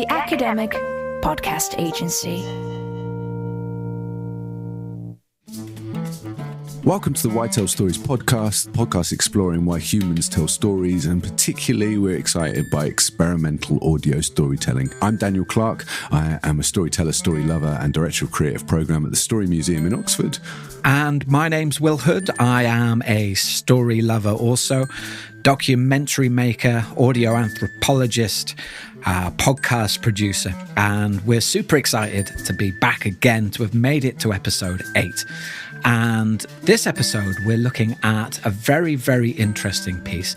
the academic podcast agency. Welcome to the Why Tell Stories podcast exploring why humans tell stories, and particularly we're excited by experimental audio storytelling. I'm Daniel Clark. I am a storyteller, story lover, and director of creative program at the Story Museum in Oxford. And my name's Will Hood. I am a story lover also, documentary maker, audio anthropologist, podcast producer, and we're super excited to be back again, to have made it to episode 8. And this episode, we're looking at a very, very interesting piece.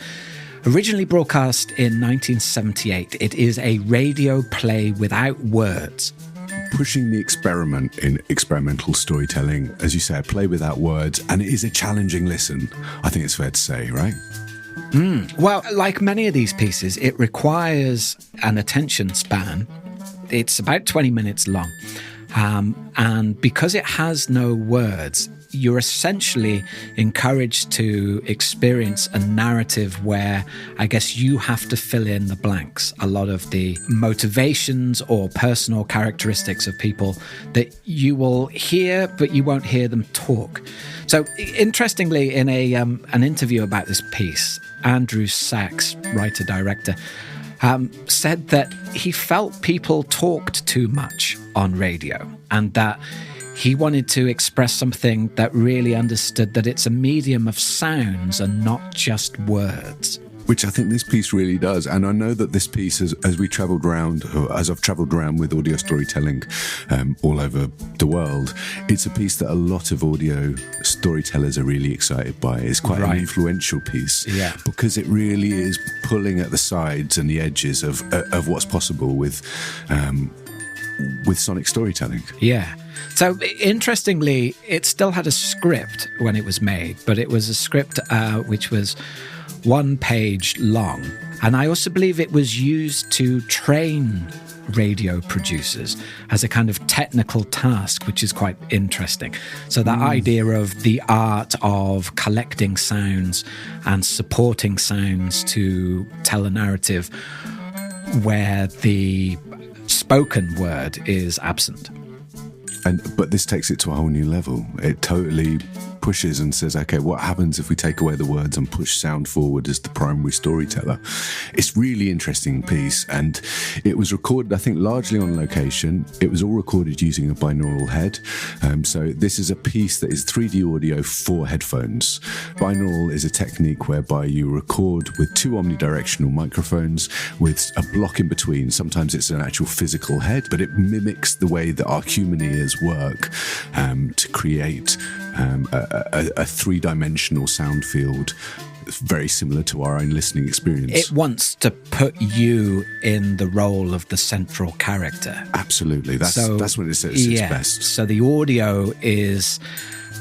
Originally broadcast in 1978, it is a radio play without words. Pushing the experiment in experimental storytelling, as you say, a play without words, and it is a challenging listen, I think it's fair to say, right? Well, like many of these pieces, it requires an attention span. It's about 20 minutes long. And because it has no words, you're essentially encouraged to experience a narrative where I guess you have to fill in the blanks. A lot of the motivations or personal characteristics of people that you will hear, but you won't hear them talk. So interestingly, in an interview about this piece, Andrew Sachs, writer-director, said that he felt people talked too much on radio, and that he wanted to express something that really understood that it's a medium of sounds and not just words. Which I think this piece really does. And I know that this piece, as we travelled around, or as I've travelled around with audio storytelling all over the world, it's a piece that a lot of audio storytellers are really excited by. It's quite an influential piece, because it really is pulling at the sides and the edges of what's possible with sonic storytelling. Yeah. So, interestingly, it still had a script when it was made, but it was a script which was 1 page long. And I also believe it was used to train radio producers as a kind of technical task, which is quite interesting. So that idea of the art of collecting sounds and supporting sounds to tell a narrative where the spoken word is absent. But this takes it to a whole new level. It totally pushes and says, okay, what happens if we take away the words and push sound forward as the primary storyteller? It's really interesting piece, and it was recorded, I think, largely on location. It was all recorded using a binaural head. So this is a piece that is 3D audio for headphones. Binaural is a technique whereby you record with 2 omnidirectional microphones with a block in between. Sometimes it's an actual physical head, but it mimics the way that our human ears work to create a 3-dimensional sound field very similar to our own listening experience. It wants to put you in the role of the central character. Absolutely. That's when it's at its best. So the audio is,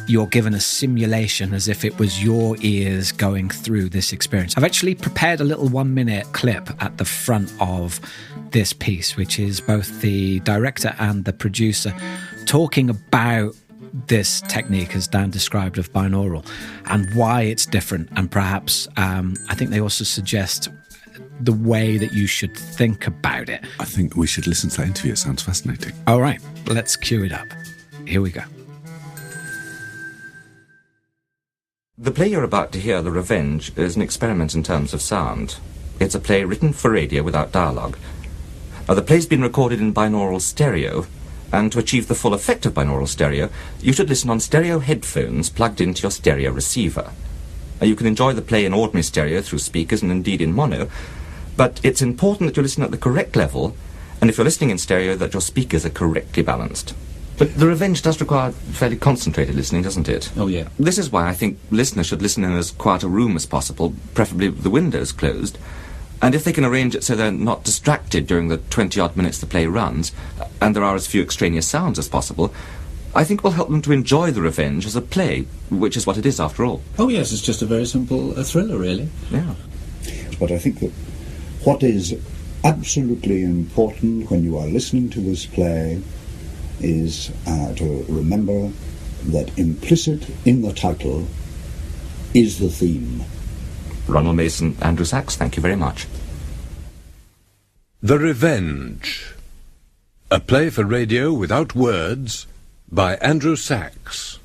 you're given a simulation as if it was your ears going through this experience. I've actually prepared a little 1-minute clip at the front of this piece, which is both the director and the producer talking about this technique, as Dan described, of binaural, and why it's different. And perhaps, I think they also suggest the way that you should think about it. I think we should listen to that interview. It sounds fascinating. All right, let's cue it up. Here we go. The play you're about to hear, The Revenge, is an experiment in terms of sound. It's a play written for radio without dialogue. The play's been recorded in binaural stereo, and to achieve the full effect of binaural stereo, you should listen on stereo headphones plugged into your stereo receiver. You can enjoy the play in ordinary stereo through speakers and indeed in mono, but it's important that you listen at the correct level, and if you're listening in stereo, that your speakers are correctly balanced. But The Revenge does require fairly concentrated listening, doesn't it? Oh, yeah. This is why I think listeners should listen in as quiet a room as possible, preferably with the windows closed. And if they can arrange it so they're not distracted during the 20-odd minutes the play runs, and there are as few extraneous sounds as possible, I think it will help them to enjoy The Revenge as a play, which is what it is after all. Oh, yes, it's just a very simple thriller, really. Yeah. But I think that what is absolutely important when you are listening to this play is to remember that implicit in the title is the theme. Ronald Mason, Andrew Sachs, thank you very much. The Revenge, a play for radio without words by Andrew Sachs.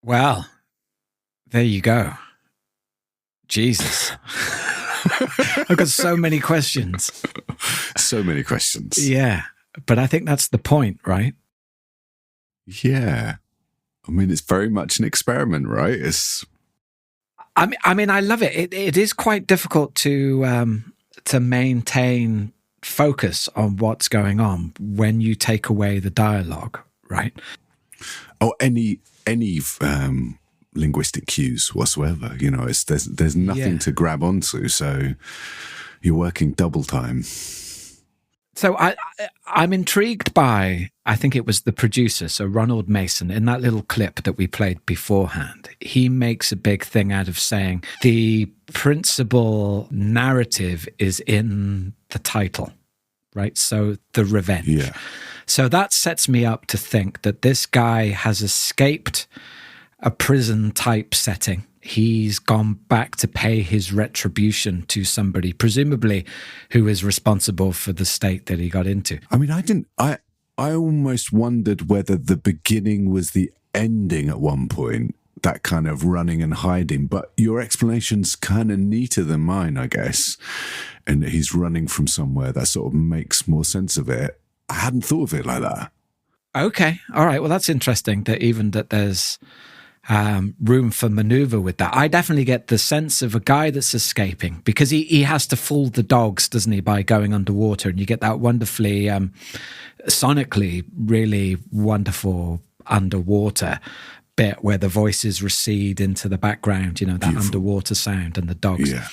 Well, there you go. Jesus. I've got so many questions. So many questions. Yeah. But I think that's the point, right? Yeah. I mean, it's very much an experiment, right? I mean, I love it. It is quite difficult to maintain focus on what's going on when you take away the dialogue, right? Or any linguistic cues whatsoever. You know, there's nothing to grab onto, so you're working double time. So I'm intrigued by, I think it was the producer, so Ronald Mason, in that little clip that we played beforehand. He makes a big thing out of saying the principal narrative is in the title, right? So the revenge. Yeah. So that sets me up to think that this guy has escaped a prison type setting. He's gone back to pay his retribution to somebody, presumably who is responsible for the state that he got into. I mean, I almost wondered whether the beginning was the ending at one point, that kind of running and hiding. But your explanation's kind of neater than mine, I guess. And he's running from somewhere. That sort of makes more sense of it. I hadn't thought of it like that. Okay. All right. Well, that's interesting that there's room for maneuver with that. I definitely get the sense of a guy that's escaping, because he has to fool the dogs, doesn't he, by going underwater. And you get that wonderfully, sonically, really wonderful underwater bit where the voices recede into the background, that beautiful underwater sound and the dogs. Yeah.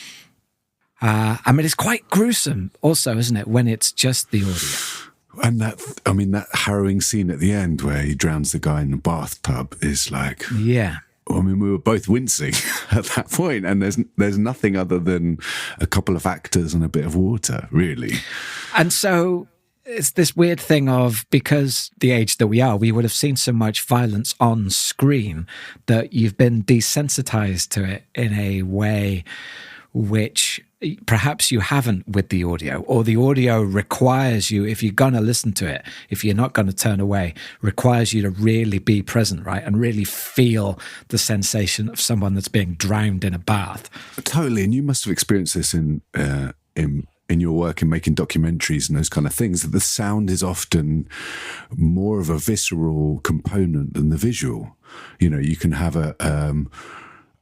I mean, it's quite gruesome also, isn't it, when it's just the audio? And that harrowing scene at the end where he drowns the guy in the bathtub is like... Yeah. I mean, we were both wincing at that point, and there's nothing other than a couple of actors and a bit of water, really. And so it's this weird thing of, because the age that we are, we would have seen so much violence on screen that you've been desensitized to it in a way which perhaps you haven't with the audio, or the audio requires you, if you're going to listen to it, if you're not going to turn away, requires you to really be present, right? And really feel the sensation of someone that's being drowned in a bath. Totally. And you must have experienced this in your work in making documentaries and those kind of things, that the sound is often more of a visceral component than the visual. You can have a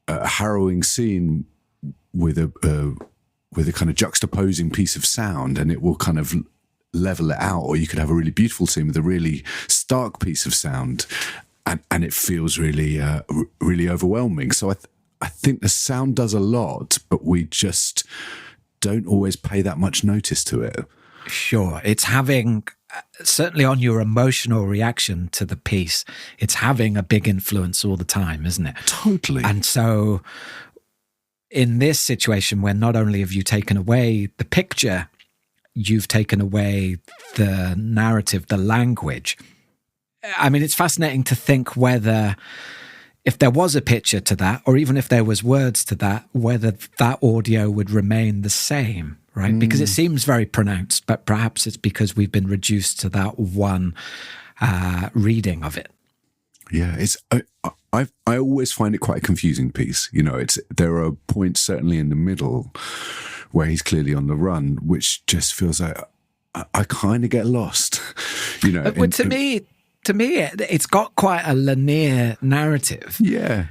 harrowing scene with a kind of juxtaposing piece of sound, and it will kind of level it out. Or you could have a really beautiful scene with a really stark piece of sound, and it feels really really overwhelming. So I think the sound does a lot, but we just don't always pay that much notice to it. Sure. It's having, certainly on your emotional reaction to the piece, it's having a big influence all the time, isn't it? Totally. And so in this situation, where not only have you taken away the picture, you've taken away the narrative, the language. I mean, it's fascinating to think whether, if there was a picture to that, or even if there was words to that, whether that audio would remain the same, right? Because it seems very pronounced, but perhaps it's because we've been reduced to that one reading of it. Yeah, I always find it quite a confusing piece. There are points certainly in the middle where he's clearly on the run, which just feels like I kind of get lost. To me, it's got quite a linear narrative. Yeah.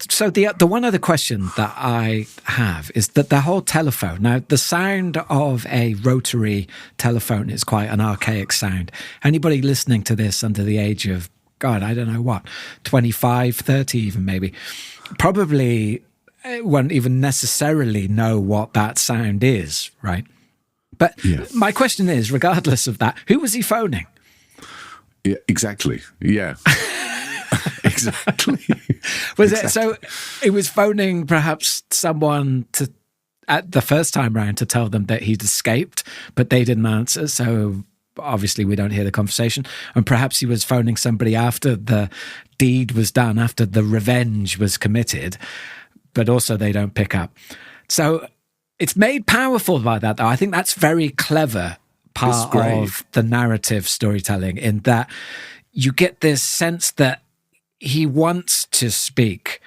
So the one other question that I have is that the whole telephone. Now, the sound of a rotary telephone is quite an archaic sound. Anybody listening to this under the age of, God, I don't know what, 25, 30 even maybe, probably won't even necessarily know what that sound is, right? But my question is, regardless of that, who was he phoning? Yeah, exactly. Yeah. Exactly. It so? It was phoning perhaps someone at the first time round to tell them that he'd escaped, but they didn't answer. So obviously we don't hear the conversation. And perhaps he was phoning somebody after the deed was done, after the revenge was committed, but also they don't pick up. So it's made powerful by that, though. I think that's very clever part of the narrative storytelling, in that you get this sense that he wants to speak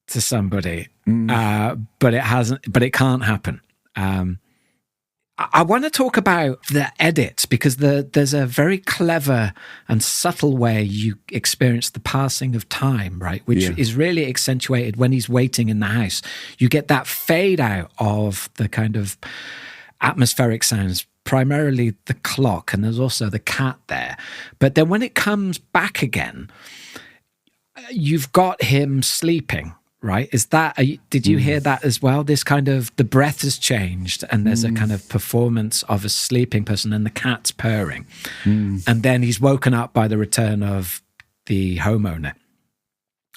to somebody, but it can't happen. I want to talk about the edit, because there's a very clever and subtle way you experience the passing of time, right? Which is really accentuated when he's waiting in the house. You get that fade out of the kind of atmospheric sounds, primarily the clock, and there's also the cat there. But then when it comes back again, you've got him sleeping, right? Did you hear that as well? This kind of, the breath has changed, and there's a kind of performance of a sleeping person, and the cat's purring. And then he's woken up by the return of the homeowner.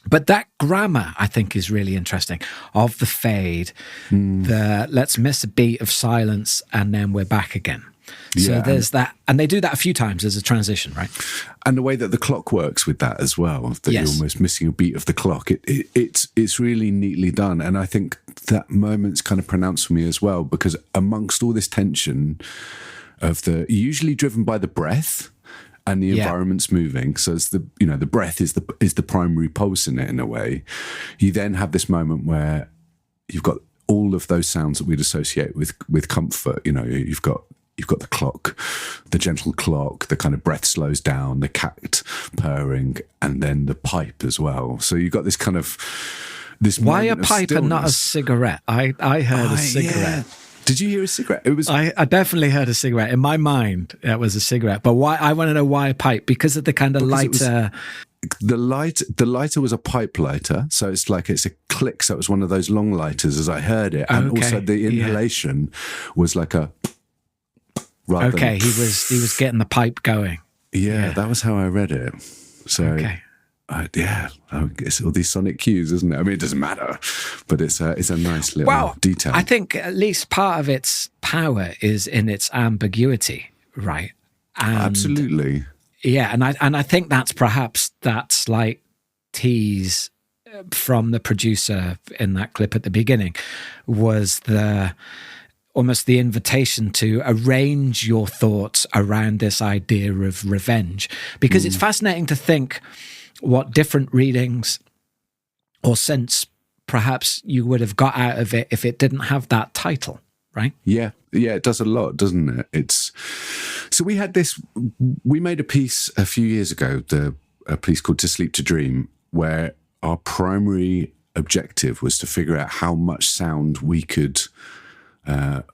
But that grammar, I think, is really interesting, of the fade, the let's miss a beat of silence, and then we're back again. So there's that, and they do that a few times as a transition, right? And the way that the clock works with that as well, that you're almost missing a beat of the clock, it's really neatly done. And I think that moment's kind of pronounced for me as well, because amongst all this tension of usually driven by the breath, and the environment's moving. So it's the breath is the primary pulse in it, in a way. You then have this moment where you've got all of those sounds that we'd associate with comfort. You've got the clock, the gentle clock, the kind of breath slows down, the cat purring, and then the pipe as well. So you've got this kind of this. Why a pipe and not a cigarette? I heard a cigarette. Yeah. Did you hear a cigarette? It was. I definitely heard a cigarette. In my mind, it was a cigarette. But why? I want to know why a pipe, because of the kind of lighter. The lighter was a pipe lighter, so it's a click. So it was one of those long lighters, as I heard it, and also the inhalation was like a. Okay, he was getting the pipe going. Yeah, that was how I read it. So, I guess all these sonic cues, isn't it? I mean, it doesn't matter, but it's a nice little detail. I think at least part of its power is in its ambiguity, right? And, absolutely. Yeah, and I think that's perhaps that slight tease from the producer in that clip at the beginning was almost the invitation to arrange your thoughts around this idea of revenge. Because it's fascinating to think what different readings or sense perhaps you would have got out of it if it didn't have that title, right? Yeah, it does a lot, doesn't it? So we made a piece a few years ago, a piece called To Sleep to Dream, where our primary objective was to figure out how much sound we could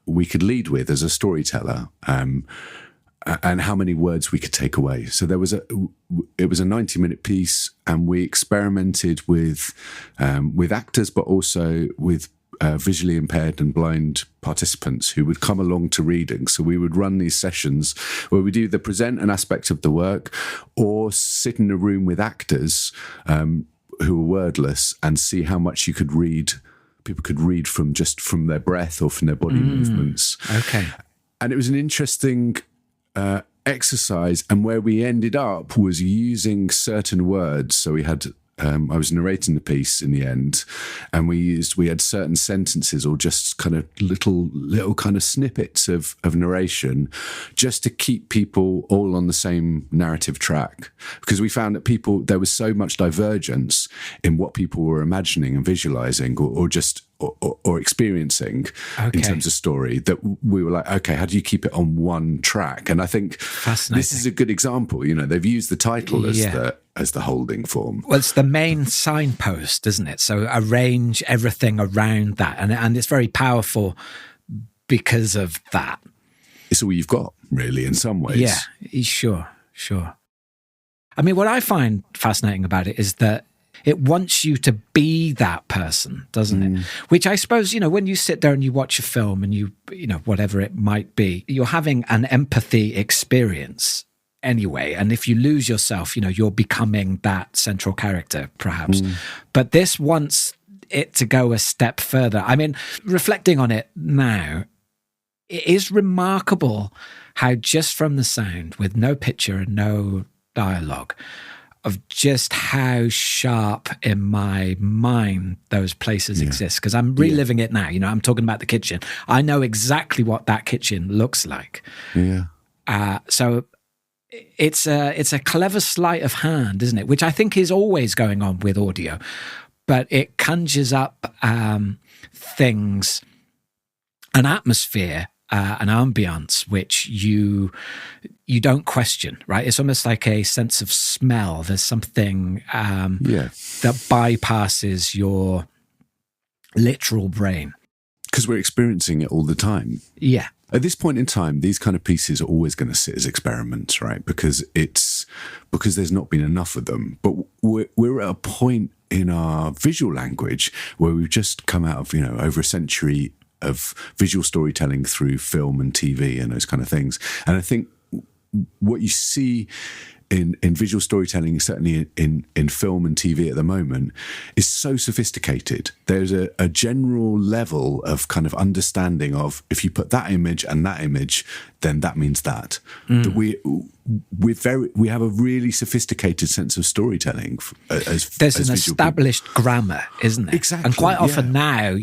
lead with as a storyteller, and how many words we could take away. So it was a 90-minute piece, and we experimented with actors, but also with visually impaired and blind participants who would come along to reading. So we would run these sessions where we'd either present an aspect of the work or sit in a room with actors who were wordless and see how much you could read. People could read from their breath or from their body movements. Okay. And it was an interesting exercise. And where we ended up was using certain words. So we had, I was narrating the piece in the end, and we had certain sentences or just kind of little kind of snippets of narration just to keep people all on the same narrative track. Because we found that there was so much divergence in what people were imagining and visualizing or experiencing in terms of story, that we were like, okay, how do you keep it on one track? And I think this is a good example. They've used the title as the holding form. Well, it's the main signpost, isn't it? So arrange everything around that. And it's very powerful because of that. It's all you've got, really, in some ways. Yeah, sure. I mean, what I find fascinating about it is that it wants you to be that person, doesn't it? Which I suppose, when you sit there and you watch a film and you whatever it might be, you're having an empathy experience anyway. And if you lose yourself, you're becoming that central character, perhaps. But this wants it to go a step further. I mean, reflecting on it now, it is remarkable how just from the sound, with no picture and no dialogue, of just how sharp in my mind those places exist. Because I'm reliving it now. I'm talking about the kitchen. I know exactly what that kitchen looks like. Yeah. So it's a clever sleight of hand, isn't it? Which I think is always going on with audio. But it conjures up things, an atmosphere, an ambience which you don't question, right? It's almost like a sense of smell. There's something that bypasses your literal brain. Because we're experiencing it all the time. Yeah. At this point in time, these kind of pieces are always going to sit as experiments, right? Because there's not been enough of them. But we're at a point in our visual language where we've just come out of, over a century of visual storytelling through film and TV and those kind of things. And I think what you see in visual storytelling, certainly in film and TV at the moment, is so sophisticated. There's a general level of kind of understanding of, if you put that image and that image, then that means that. That we have a really sophisticated sense of storytelling. There's an established grammar, isn't there? Exactly. And quite often now,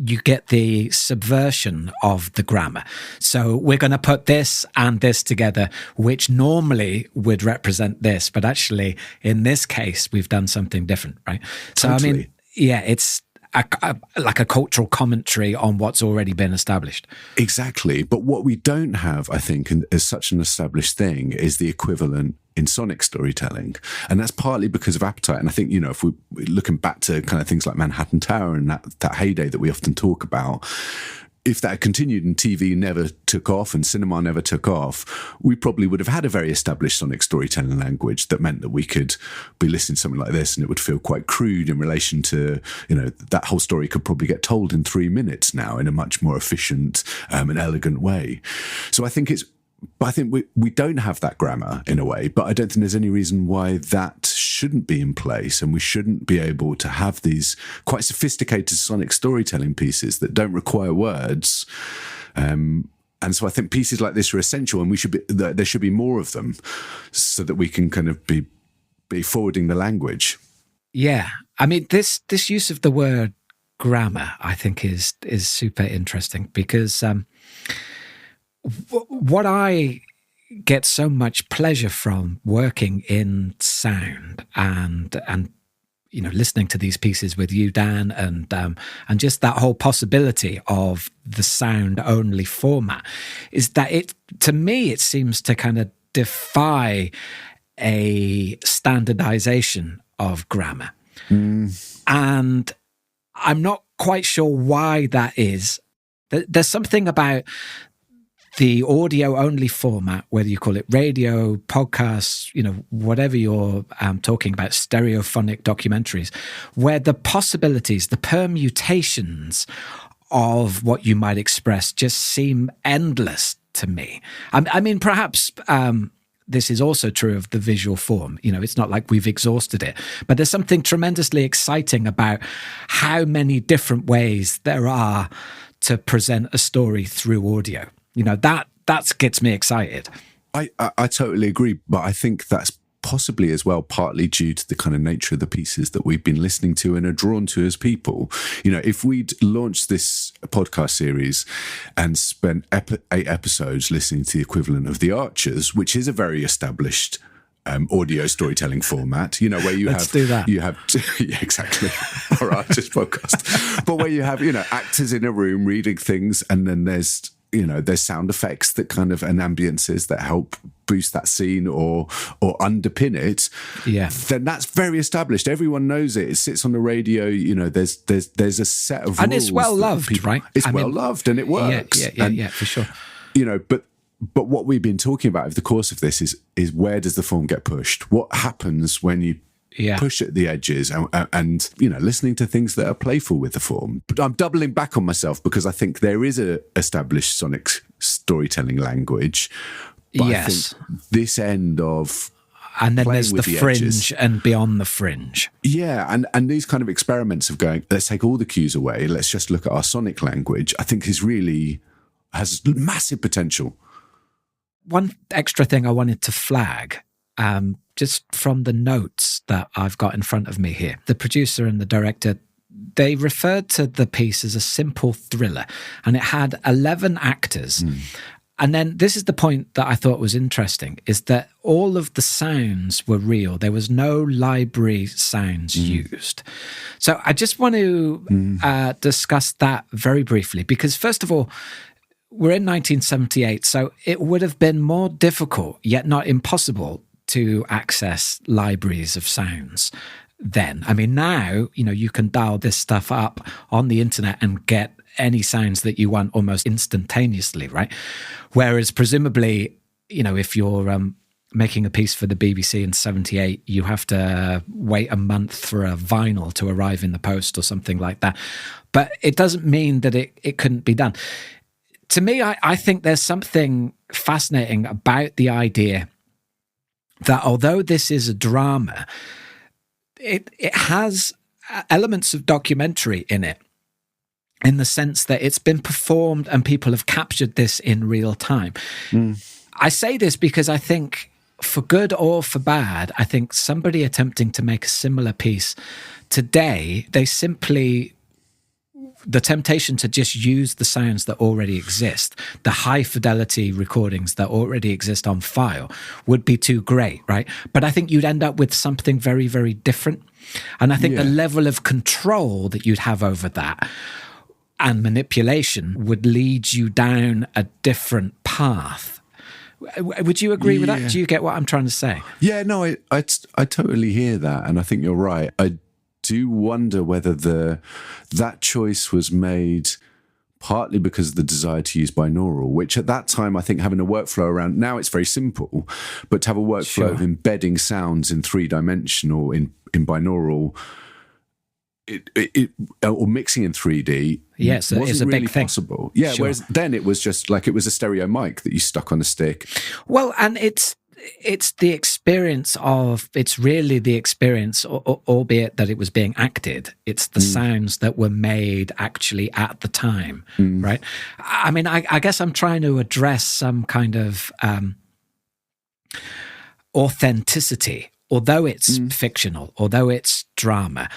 you get the subversion of the grammar. So we're going to put this and this together, which normally would represent this, but actually in this case, we've done something different, right? So, Totally. I mean, yeah, it's like a cultural commentary on what's already been established. Exactly. But what we don't have, I think, as such an established thing is the equivalent in sonic storytelling. And that's partly because of appetite. And I think, if we're looking back to kind of things like Manhattan Tower and that heyday that we often talk about, if that had continued and TV never took off and cinema never took off, we probably would have had a very established sonic storytelling language that meant that we could be listening to something like this and it would feel quite crude in relation to, that whole story could probably get told in 3 minutes now in a much more efficient and elegant way. So I think we don't have that grammar in a way, but I don't think there's any reason why that shouldn't be in place, and we shouldn't be able to have these quite sophisticated sonic storytelling pieces that don't require words. And so I think pieces like this are essential, and there should be more of them, so that we can kind of be forwarding the language. Yeah, I mean this use of the word grammar, I think, is super interesting because. What I get so much pleasure from working in sound and listening to these pieces with you, Dan, and just that whole possibility of the sound only format is that to me it seems to kind of defy a standardization of grammar, and I'm not quite sure why that is. There's something about the audio-only format, whether you call it radio, podcasts, whatever you're talking about, stereophonic documentaries, where the possibilities, the permutations of what you might express just seem endless to me. I mean, perhaps this is also true of the visual form. It's not like we've exhausted it, but there's something tremendously exciting about how many different ways there are to present a story through audio. That gets me excited. I totally agree, but I think that's possibly as well partly due to the kind of nature of the pieces that we've been listening to and are drawn to as people. If we'd launched this podcast series and spent 8 episodes listening to the equivalent of The Archers, which is a very established audio storytelling format, where Let's do that. You have yeah, exactly, our Archers podcast, but where you have actors in a room reading things, and then there's sound effects that kind of and ambiences that help boost that scene or underpin it. Yeah, then that's very established. Everyone knows it. It sits on the radio. There's a set of rules, and it's well loved, right? It's well loved and it works. Yeah, for sure. But what we've been talking about over the course of this is where does the form get pushed? What happens when you push at the edges and listening to things that are playful with the form? But I'm doubling back on myself because I think there is a established sonic storytelling language. But I think this end of and then there's the fringe edges, and beyond the fringe. Yeah, and these kind of experiments of going, let's take all the cues away, let's just look at our sonic language, I think has massive potential. One extra thing I wanted to flag, just from the notes that I've got in front of me here, the producer and the director, they referred to the piece as a simple thriller, and it had 11 actors. And then this is the point that I thought was interesting, is that all of the sounds were real. There was no library sounds used. So I just want to discuss that very briefly, because first of all, we're in 1978, so it would have been more difficult, yet not impossible, to access libraries of sounds then. I mean, now, you can dial this stuff up on the internet and get any sounds that you want almost instantaneously, right? Whereas presumably, if you're making a piece for the BBC in 78, you have to wait a month for a vinyl to arrive in the post or something like that. But it doesn't mean that it couldn't be done. To me, I think there's something fascinating about the idea that although this is a drama, it has elements of documentary in it, in the sense that it's been performed and people have captured this in real time. I say this because I think, for good or for bad, I think somebody attempting to make a similar piece today, they simply the temptation to just use the sounds that already exist, the high fidelity recordings that already exist on file, would be too great, right? But I think you'd end up with something very, very different. And I think the level of control that you'd have over that and manipulation would lead you down a different path. Would you agree with that? Do you get what I'm trying to say? Yeah, no, I totally hear that, and I think you're right. I do wonder whether that choice was made partly because of the desire to use binaural, which at that time, I think having a workflow around, now it's very simple, but to have a workflow of embedding sounds in three-dimensional, in binaural, or mixing in 3D, yes, wasn't it's a really big thing. Possible. Yeah, whereas then it was just like it was a stereo mic that you stuck on a stick. Well, and it's the experience of, it's really the experience, albeit that it was being acted. It's the sounds that were made actually at the time, right? I mean, I guess I'm trying to address some kind of authenticity. Although it's fictional, although it's drama,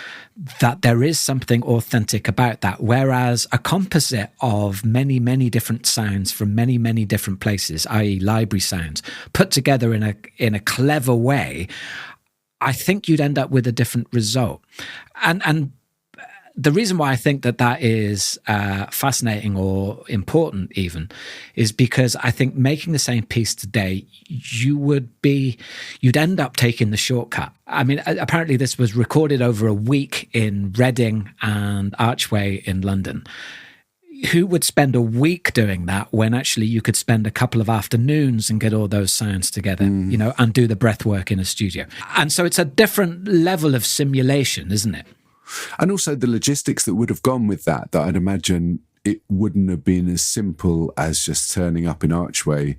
that there is something authentic about that. Whereas a composite of many, many different sounds from many, many different places, i.e. library sounds, put together in a clever way, I think you'd end up with a different result. And the reason why I think that is fascinating or important even is because I think making the same piece today, you'd end up taking the shortcut. I mean, apparently this was recorded over a week in Reading and Archway in London. Who would spend a week doing that when actually you could spend a couple of afternoons and get all those sounds together, and do the breath work in a studio? And so it's a different level of simulation, isn't it? And also the logistics that would have gone with that I'd imagine it wouldn't have been as simple as just turning up in Archway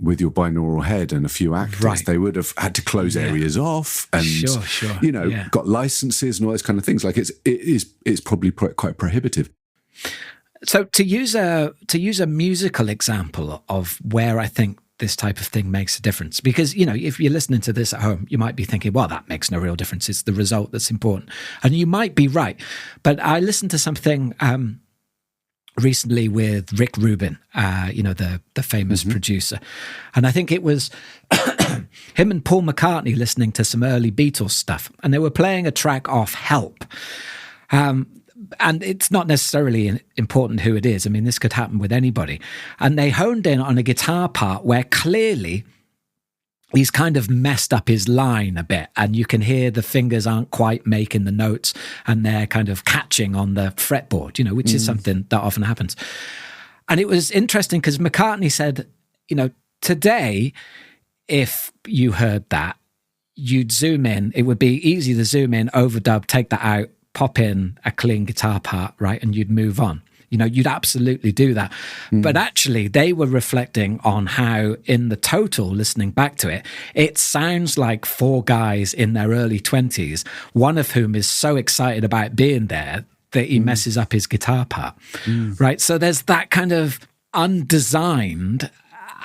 with your binaural head and a few actors. Right. They would have had to close areas off and, got licenses and all those kind of things. Like it's probably quite prohibitive. So to use a musical example of where I think this type of thing makes a difference, because, if you're listening to this at home, you might be thinking, well, that makes no real difference. It's the result that's important. And you might be right. But I listened to something recently with Rick Rubin, the famous producer. And I think it was him and Paul McCartney listening to some early Beatles stuff. And they were playing a track off Help. And it's not necessarily important who it is. I mean, this could happen with anybody. And they honed in on a guitar part where clearly he's kind of messed up his line a bit. And you can hear the fingers aren't quite making the notes and they're kind of catching on the fretboard, which is something that often happens. And it was interesting because McCartney said, today, if you heard that, you'd zoom in. It would be easy to zoom in, overdub, take that out, pop in a clean guitar part, right? And you'd move on. You'd absolutely do that. But actually, they were reflecting on how, in the total, listening back to it, it sounds like four guys in their early 20s, one of whom is so excited about being there that he messes up his guitar part, right? So there's that kind of undesigned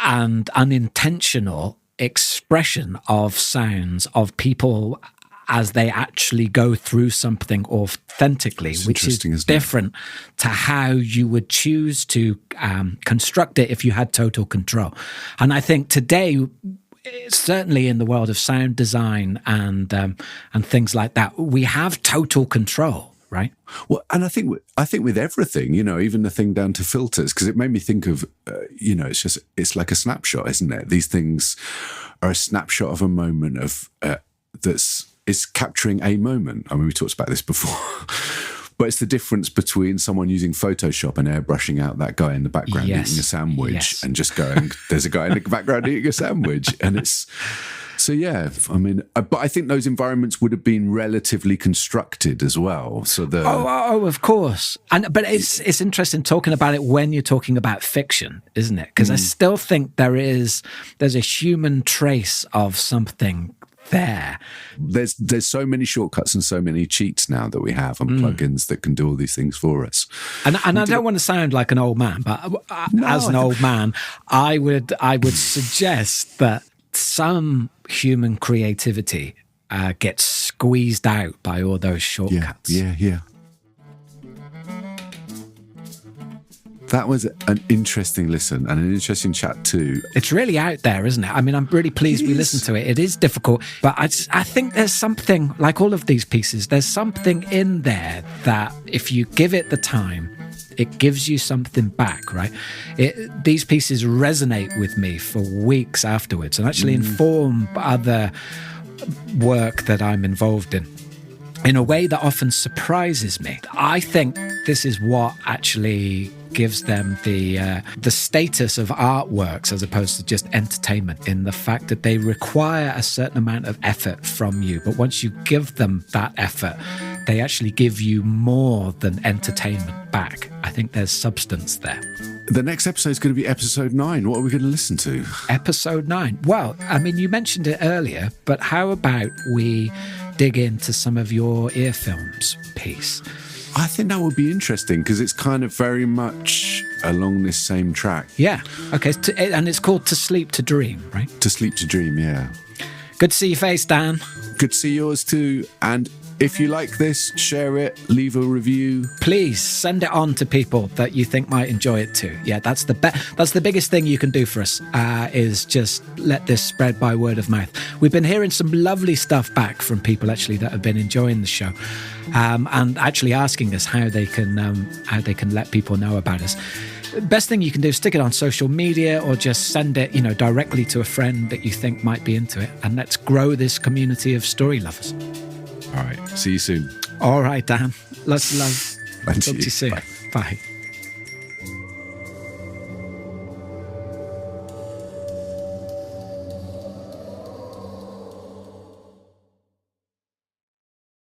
and unintentional expression of sounds of people as they actually go through something authentically, which is different to how you would choose to construct it if you had total control. And I think today, certainly in the world of sound design and things like that, we have total control, right? Well, and I think with everything, even the thing down to filters, because it made me think of, it's like a snapshot, isn't it? These things are a snapshot of a moment of it's capturing a moment. I mean, we talked about this before, but it's the difference between someone using Photoshop and airbrushing out that guy in the background eating a sandwich and just going, there's a guy in the background eating a sandwich. And it's, so yeah, I mean, but I think those environments would have been relatively constructed as well. So of course. But it's interesting talking about it when you're talking about fiction, isn't it? Because I still think there's a human trace of something there. There's so many shortcuts and so many cheats now that we have and plugins that can do all these things for us. And I don't want to sound like an old man, but as an old man, I would suggest that some human creativity gets squeezed out by all those shortcuts. Yeah. that was an interesting listen and an interesting chat too. It's really out there, isn't it? I mean, I'm really pleased we listened to it. It is difficult, but I think there's something, like all of these pieces, there's something in there that if you give it the time, it gives you something back, right? These pieces resonate with me for weeks afterwards and actually inform other work that I'm involved in a way that often surprises me. I think this is what actually gives them the status of artworks as opposed to just entertainment, in the fact that they require a certain amount of effort from you. But once you give them that effort, they actually give you more than entertainment back. I think there's substance there. The next episode is going to be episode 9. What are we going to listen to? Episode 9. Well, I mean, you mentioned it earlier, but how about we dig into some of your ear films piece? I think that would be interesting because it's kind of very much along this same track. Yeah. Okay. And it's called To Sleep to Dream, right? To Sleep to Dream, yeah. Good to see your face, Dan. Good to see yours too. And if you like this, share it, leave a review. Please send it on to people that you think might enjoy it too. Yeah, that's the biggest thing you can do for us, is just let this spread by word of mouth. We've been hearing some lovely stuff back from people actually that have been enjoying the show, and actually asking us how they can let people know about us. Best thing you can do is stick it on social media or just send it, directly to a friend that you think might be into it, and let's grow this community of story lovers. All right. See you soon. All right, Dan. Lots of love. And Talk to you soon. Bye. Bye.